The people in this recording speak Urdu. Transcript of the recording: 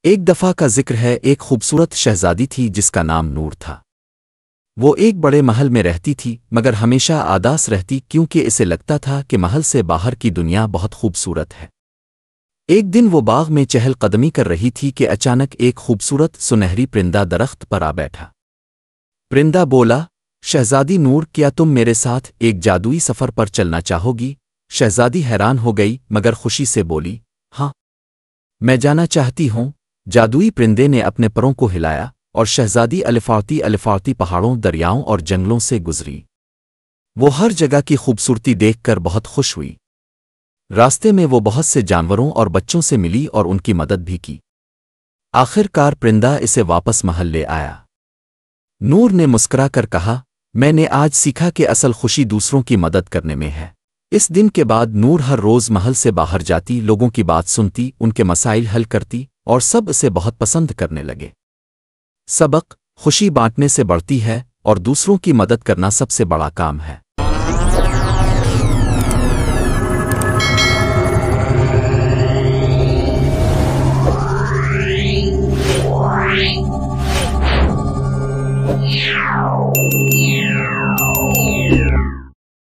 ایک دفعہ کا ذکر ہے، ایک خوبصورت شہزادی تھی جس کا نام نور تھا۔ وہ ایک بڑے محل میں رہتی تھی، مگر ہمیشہ آداس رہتی کیونکہ اسے لگتا تھا کہ محل سے باہر کی دنیا بہت خوبصورت ہے۔ ایک دن وہ باغ میں چہل قدمی کر رہی تھی کہ اچانک ایک خوبصورت سنہری پرندہ درخت پر آ بیٹھا۔ پرندہ بولا، شہزادی نور، کیا تم میرے ساتھ ایک جادوئی سفر پر چلنا چاہو گی؟ شہزادی حیران ہو گئی مگر خوشی سے بولی، ہاں، میں جانا چاہتی ہوں۔ جادوئی پرندے نے اپنے پروں کو ہلایا اور شہزادی الفاطی پہاڑوں، دریاؤں اور جنگلوں سے گزری۔ وہ ہر جگہ کی خوبصورتی دیکھ کر بہت خوش ہوئی۔ راستے میں وہ بہت سے جانوروں اور بچوں سے ملی اور ان کی مدد بھی کی۔ آخر کار پرندہ اسے واپس محل لے آیا۔ نور نے مسکرا کر کہا، میں نے آج سیکھا کہ اصل خوشی دوسروں کی مدد کرنے میں ہے۔ اس دن کے بعد نور ہر روز محل سے باہر جاتی، لوگوں کی بات سنتی، ان کے مسائل حل کرتی اور سب اسے بہت پسند کرنے لگے۔ سبق: خوشی بانٹنے سے بڑھتی ہے اور دوسروں کی مدد کرنا سب سے بڑا کام ہے۔ Yeah.